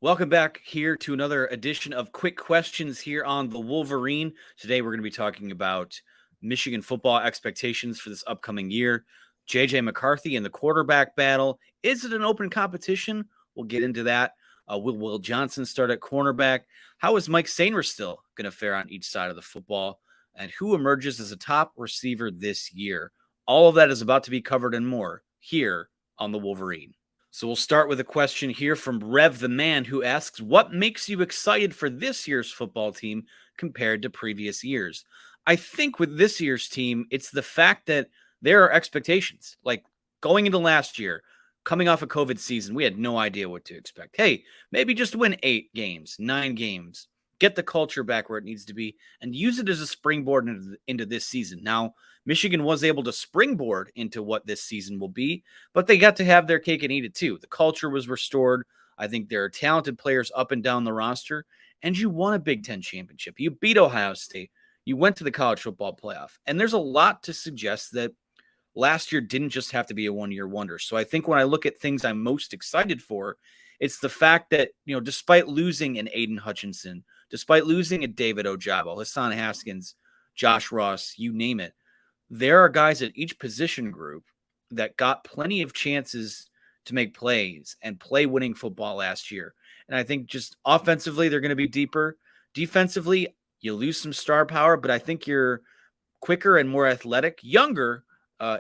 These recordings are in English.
Welcome back here to another edition of Quick Questions here on the Wolverine. Today we're going to be talking about Michigan football expectations for this upcoming year. J.J. McCarthy and the quarterback battle. Is it an open competition? We'll get into that. Will Johnson start at cornerback? How is Mike Sainristil going to fare on each side of the football? And who emerges as a top receiver this year? All of that is about to be covered and more here on the Wolverine. So we'll start with a question here from Rev the Man, who asks, what makes you excited for this year's football team compared to previous years? I think with this year's team, it's the fact that there are expectations. Like going into last year, coming off a COVID season, we had no idea what to expect. Hey, maybe just win 8 games, 9 games, get the culture back where it needs to be, and use it as a springboard into this season. Now, Michigan was able to springboard into what this season will be, but they got to have their cake and eat it too. The culture was restored. I think there are talented players up and down the roster, and you won a Big Ten championship. You beat Ohio State. You went to the college football playoff. And there's a lot to suggest that last year didn't just have to be a one-year wonder. So I think when I look at things I'm most excited for, it's the fact that, despite losing an Aiden Hutchinson, despite losing a David Ojabo, Hassan Haskins, Josh Ross, you name it, there are guys at each position group that got plenty of chances to make plays and play winning football last year. And I think just offensively, they're going to be deeper. Defensively, you lose some star power, but I think you're quicker and more athletic, younger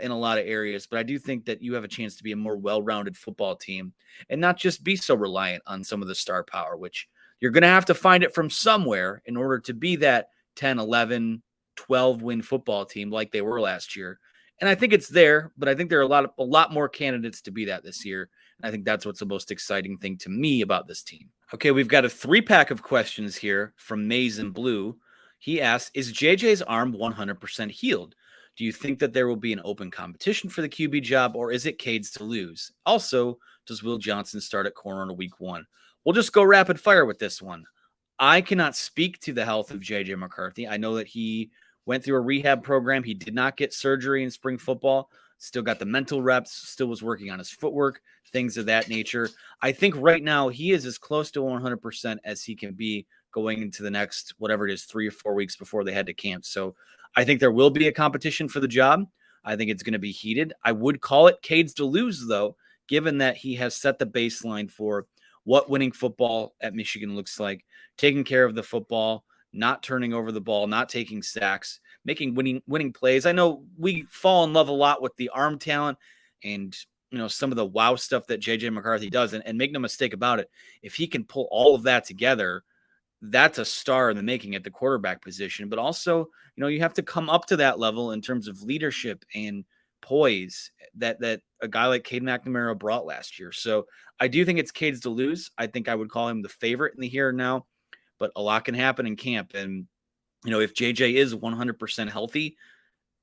in a lot of areas. But I do think that you have a chance to be a more well-rounded football team and not just be so reliant on some of the star power, which you're going to have to find it from somewhere in order to be that 10, 11, 12-win football team like they were last year. And I think it's there, but I think there are a lot more candidates to be that this year. And I think that's what's the most exciting thing to me about this team. Okay, we've got a 3-pack of questions here from Maze and Blue. He asks, is JJ's arm 100% healed? Do you think that there will be an open competition for the QB job, or is it Cade's to lose? Also, does Will Johnson start at corner in week 1? We'll just go rapid fire with this one. I cannot speak to the health of J.J. McCarthy. I know that he went through a rehab program. He did not get surgery in spring football. Still got the mental reps, still was working on his footwork, things of that nature. I think right now he is as close to 100% as he can be going into the next, whatever it is, 3 or 4 weeks before they head to camp. So I think there will be a competition for the job. I think it's going to be heated. I would call it Cade's to lose, though, given that he has set the baseline for what winning football at Michigan looks like, taking care of the football, not turning over the ball, not taking sacks, making winning plays. I know we fall in love a lot with the arm talent and some of the wow stuff that J.J. McCarthy does. And make no mistake about it, if he can pull all of that together, that's a star in the making at the quarterback position. But also, you have to come up to that level in terms of leadership and poise that a guy like Cade McNamara brought last year. So I do think it's Cade's to lose. I think I would call him the favorite in the here and now, but a lot can happen in camp. And, if JJ is 100% healthy,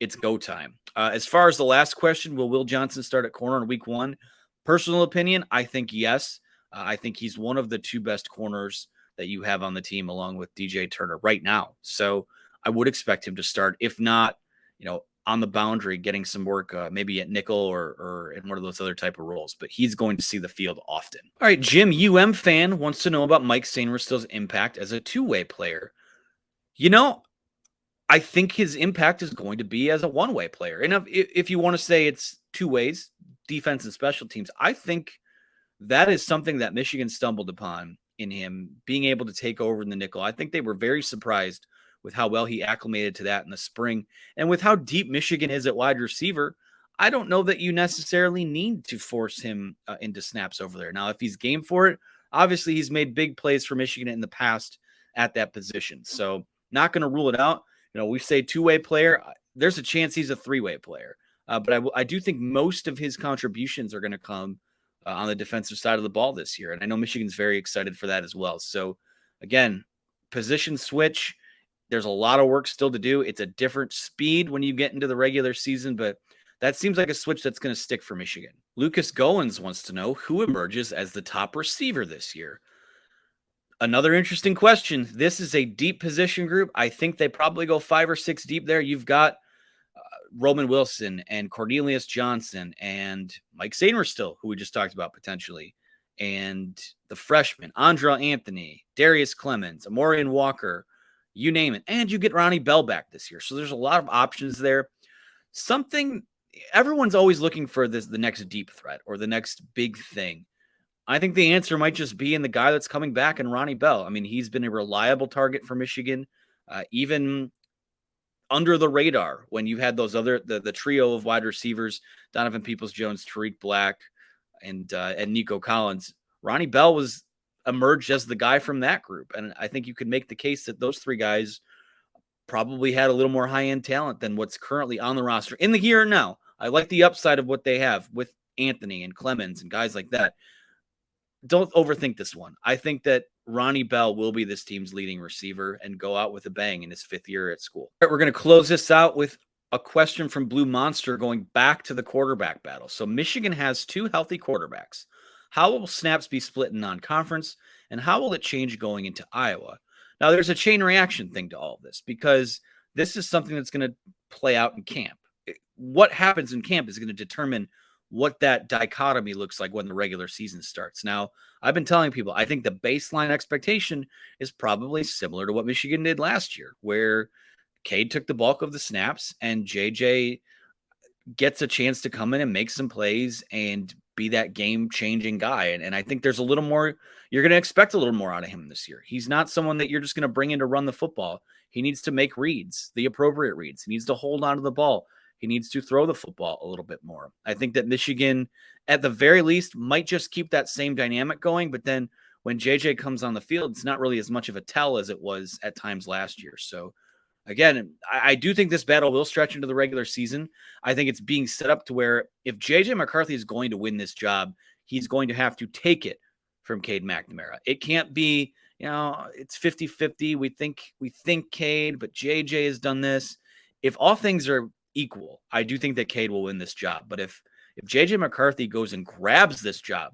it's go time. As far as the last question, will Will Johnson start at corner in week 1? Personal opinion, I think yes. I think he's one of the 2 best corners that you have on the team along with DJ Turner right now. So I would expect him to start, if not, on the boundary, getting some work, maybe at nickel or in one of those other type of roles, but he's going to see the field often. All right, Jim, fan, wants to know about Mike Sainristil's impact as a 2-way player. I think his impact is going to be as a 1-way player. And if you want to say it's 2 ways, defense and special teams, I think that is something that Michigan stumbled upon in him being able to take over in the nickel. I think they were very surprised with how well he acclimated to that in the spring. And with how deep Michigan is at wide receiver, I don't know that you necessarily need to force him into snaps over there. Now, if he's game for it, obviously he's made big plays for Michigan in the past at that position. So not going to rule it out. We say 2-way player. There's a chance he's a 3-way player. But I do think most of his contributions are going to come on the defensive side of the ball this year. And I know Michigan's very excited for that as well. So, again, position switch. There's a lot of work still to do. It's a different speed when you get into the regular season, but that seems like a switch that's going to stick for Michigan. Lucas Goins wants to know who emerges as the top receiver this year. Another interesting question. This is a deep position group. I think they probably go 5 or 6 deep there. You've got Roman Wilson and Cornelius Johnson and Mike Sainristil, who we just talked about potentially. And the freshman, Andra Anthony, Darius Clemens, Amorian Walker, you name it. And you get Ronnie Bell back this year. So there's a lot of options there. Everyone's always looking for the next deep threat or the next big thing. I think the answer might just be in the guy that's coming back in Ronnie Bell. I mean, he's been a reliable target for Michigan, even under the radar when you had the trio of wide receivers, Donovan Peoples-Jones, Tariq Black, and Nico Collins. Ronnie Bell emerged as the guy from that group. And I think you could make the case that those three guys probably had a little more high-end talent than what's currently on the roster in the here and now. I like the upside of what they have with Anthony and Clemens and guys like that. Don't overthink this one. I think that Ronnie Bell will be this team's leading receiver and go out with a bang in his 5th year at school. All right, we're going to close this out with a question from Blue Monster going back to the quarterback battle. So Michigan has 2 healthy quarterbacks. How will snaps be split in non-conference, and how will it change going into Iowa? Now, there's a chain reaction thing to all of this because this is something that's going to play out in camp. What happens in camp is going to determine what that dichotomy looks like when the regular season starts. Now, I've been telling people, I think the baseline expectation is probably similar to what Michigan did last year, where Cade took the bulk of the snaps and J.J. gets a chance to come in and make some plays and be that game-changing guy. And I think there's a little more, you're going to expect a little more out of him this year. He's not someone that you're just going to bring in to run the football. He needs to make reads, the appropriate reads. He needs to hold on to the ball. He needs to throw the football a little bit more. I think that Michigan, at the very least, might just keep that same dynamic going. But then when JJ comes on the field, it's not really as much of a tell as it was at times last year. So, again, I do think this battle will stretch into the regular season. I think it's being set up to where if J.J. McCarthy is going to win this job, he's going to have to take it from Cade McNamara. It can't be, it's 50-50. We think Cade, but J.J. has done this. If all things are equal, I do think that Cade will win this job. But if J.J. McCarthy goes and grabs this job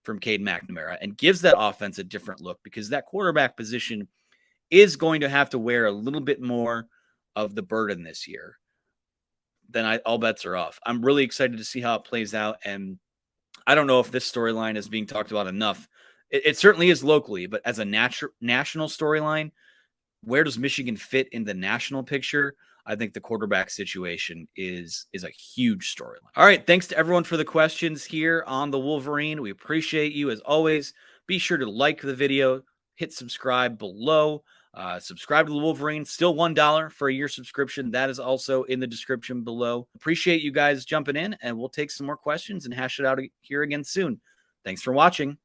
from Cade McNamara and gives that offense a different look, because that quarterback position is going to have to wear a little bit more of the burden this year, then all bets are off. I'm really excited to see how it plays out. And I don't know if this storyline is being talked about enough. It certainly is locally, but as a national storyline, where does Michigan fit in the national picture? I think the quarterback situation is a huge storyline. All right. Thanks to everyone for the questions here on the Wolverine. We appreciate you as always. Be sure to like the video, hit subscribe below. Subscribe to the Wolverine. Still $1 for a year subscription. That is also in the description below. Appreciate you guys jumping in, and we'll take some more questions and hash it out here again soon. Thanks for watching.